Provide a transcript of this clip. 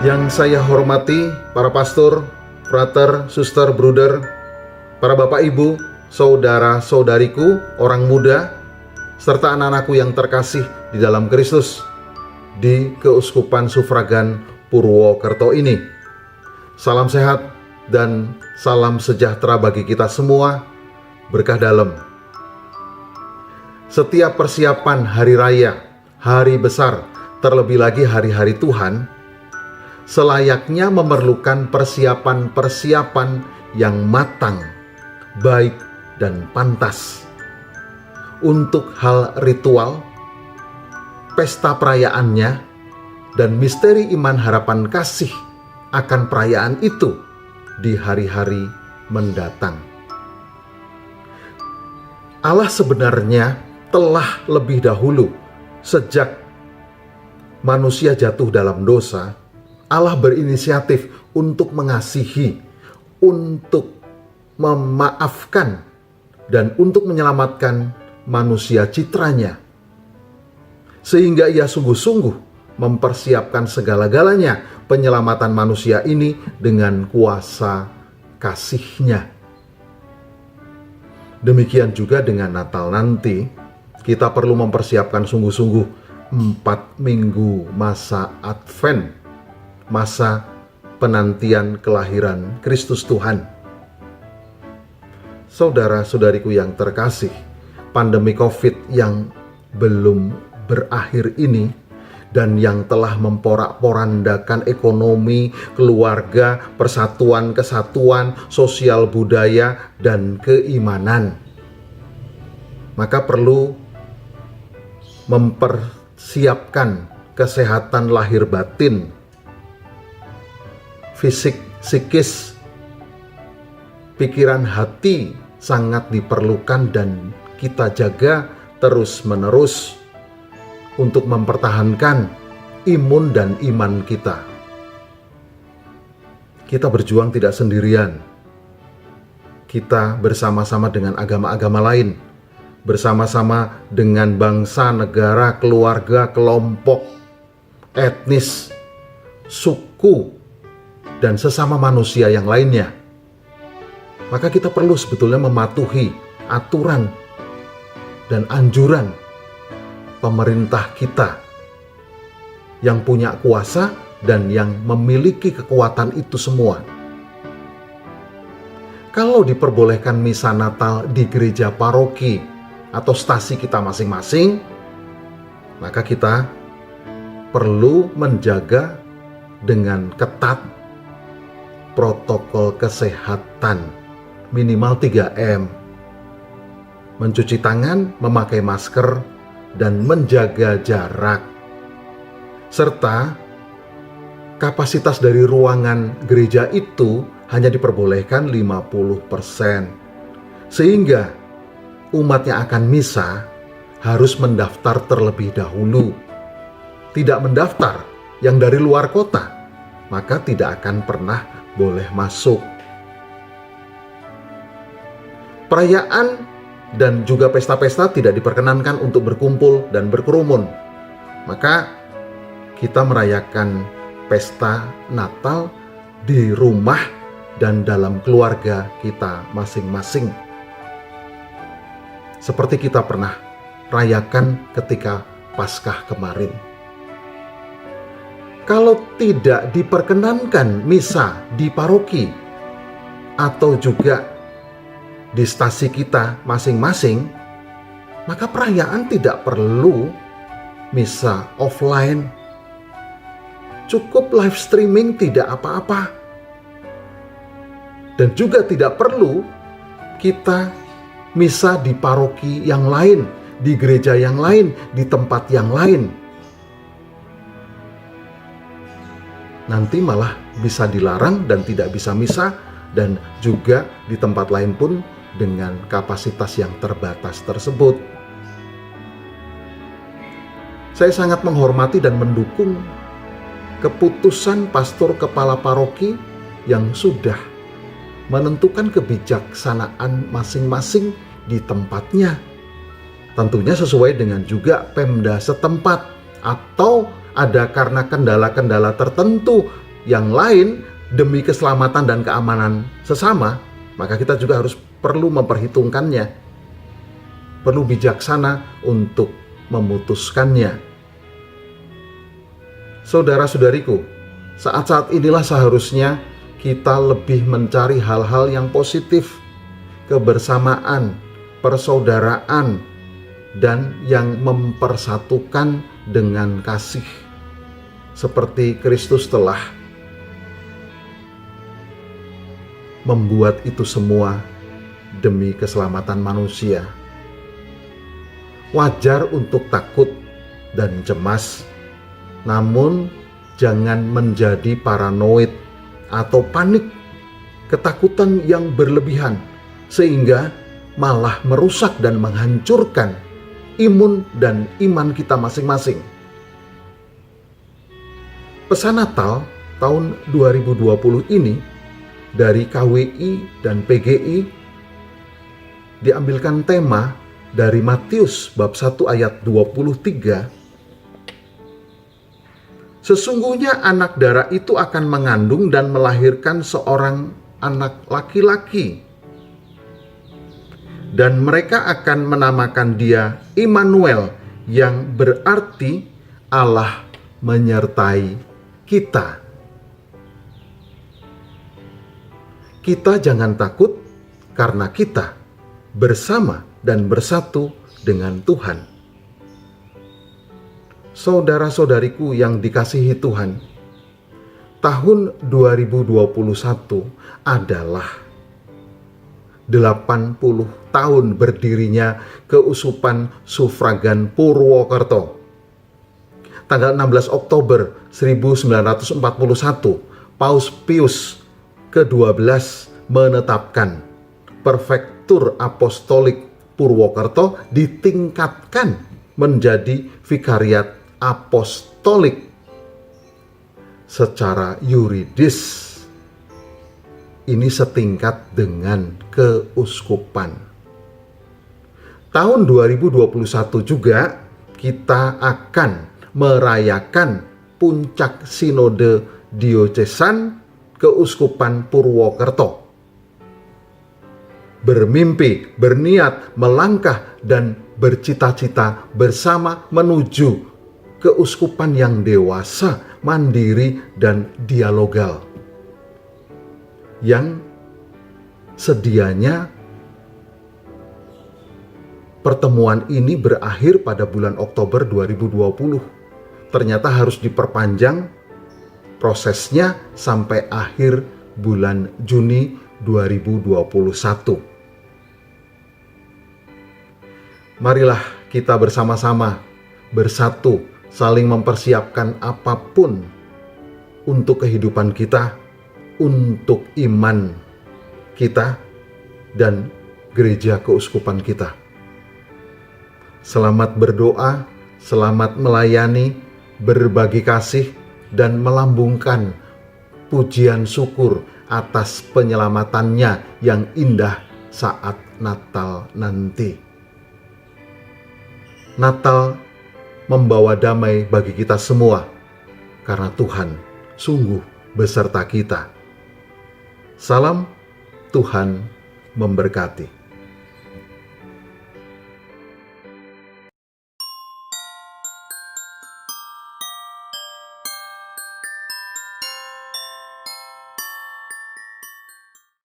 Yang saya hormati para pastor, frater, suster, bruder, para bapak ibu, saudara-saudariku, orang muda, serta anak-anakku yang terkasih di dalam Kristus di Keuskupan Sufragan Purwokerto ini. Salam sehat dan salam sejahtera bagi kita semua, berkah dalam. Setiap persiapan hari raya, hari besar, terlebih lagi hari-hari Tuhan, selayaknya memerlukan persiapan-persiapan yang matang, baik dan pantas. Untuk hal ritual, pesta perayaannya, dan misteri iman harapan kasih akan perayaan itu di hari-hari mendatang. Allah sebenarnya telah lebih dahulu, sejak manusia jatuh dalam dosa, Allah berinisiatif untuk mengasihi, untuk memaafkan, dan untuk menyelamatkan manusia citranya. Sehingga ia sungguh-sungguh mempersiapkan segala-galanya penyelamatan manusia ini dengan kuasa kasih-Nya. Demikian juga dengan Natal nanti, kita perlu mempersiapkan sungguh-sungguh 4 minggu masa Advent, masa penantian kelahiran Kristus Tuhan. Saudara-saudariku yang terkasih, pandemi COVID yang belum berakhir ini dan yang telah memporak-porandakan ekonomi, keluarga, persatuan, kesatuan, sosial budaya, dan keimanan, maka perlu mempersiapkan kesehatan lahir batin, fisik, psikis, pikiran, hati sangat diperlukan dan kita jaga terus-menerus untuk mempertahankan imun dan iman kita. Kita berjuang tidak sendirian. Kita bersama-sama dengan agama-agama lain, bersama-sama dengan bangsa, negara, keluarga, kelompok, etnis, suku, dan sesama manusia yang lainnya. Maka kita perlu sebetulnya mematuhi aturan dan anjuran pemerintah kita yang punya kuasa dan yang memiliki kekuatan itu semua. Kalau diperbolehkan misa Natal di gereja paroki atau stasi kita masing-masing, maka kita perlu menjaga dengan ketat protokol kesehatan minimal 3M, mencuci tangan, memakai masker, dan menjaga jarak, serta kapasitas dari ruangan gereja itu hanya diperbolehkan 50%, sehingga umat yang akan misa harus mendaftar terlebih dahulu. Tidak mendaftar yang dari luar kota, maka tidak akan pernah boleh masuk. Perayaan dan juga pesta-pesta tidak diperkenankan untuk berkumpul dan berkerumun. Maka kita merayakan pesta Natal di rumah dan dalam keluarga kita masing-masing, seperti kita pernah rayakan ketika Paskah kemarin. Kalau tidak diperkenankan misa di paroki atau juga di stasi kita masing-masing, maka perayaan tidak perlu misa offline. Cukup live streaming, tidak apa-apa. Dan juga tidak perlu kita misa di paroki yang lain, di gereja yang lain, di tempat yang lain. Nanti malah bisa dilarang dan tidak bisa misa, dan juga di tempat lain pun dengan kapasitas yang terbatas tersebut. Saya sangat menghormati dan mendukung keputusan pastor kepala paroki yang sudah menentukan kebijaksanaan masing-masing di tempatnya. Tentunya sesuai dengan juga Pemda setempat, atau ada karena kendala-kendala tertentu yang lain demi keselamatan dan keamanan sesama, maka kita juga harus perlu memperhitungkannya, perlu bijaksana untuk memutuskannya. Saudara-saudariku, saat-saat inilah seharusnya kita lebih mencari hal-hal yang positif, kebersamaan, persaudaraan, dan yang mempersatukan dengan kasih, seperti Kristus telah membuat itu semua demi keselamatan manusia. Wajar untuk takut dan cemas, namun jangan menjadi paranoid atau panik, ketakutan yang berlebihan, sehingga malah merusak dan menghancurkan imun dan iman kita masing-masing. Pesan Natal tahun 2020 ini dari KWI dan PGI diambilkan tema dari Matius bab 1 ayat 23. Sesungguhnya anak darah itu akan mengandung dan melahirkan seorang anak laki-laki, dan mereka akan menamakan dia Immanuel, yang berarti Allah menyertai kita. Kita jangan takut karena kita bersama dan bersatu dengan Tuhan. Saudara-saudariku yang dikasihi Tuhan, tahun 2021 adalah 80 tahun berdirinya Keuskupan Sufragan Purwokerto. Tanggal 16 Oktober 1941, Paus Pius ke-12 menetapkan Prefektur Apostolik Purwokerto ditingkatkan menjadi Vikariat Apostolik secara yuridis. Ini setingkat dengan keuskupan. Tahun 2021 juga kita akan merayakan puncak Sinode Diocesan Keuskupan Purwokerto. Bermimpi, berniat, melangkah, dan bercita-cita bersama menuju keuskupan yang dewasa, mandiri, dan dialogal, yang sedianya pertemuan ini berakhir pada bulan Oktober 2020. Ternyata harus diperpanjang prosesnya sampai akhir bulan Juni 2021. Marilah kita bersama-sama bersatu, saling mempersiapkan apapun untuk kehidupan kita, untuk iman kita, dan gereja keuskupan kita. Selamat berdoa, selamat melayani, berbagi kasih, dan melambungkan pujian syukur atas penyelamatannya yang indah saat Natal nanti. Natal membawa damai bagi kita semua, karena Tuhan sungguh beserta kita. Salam, Tuhan memberkati.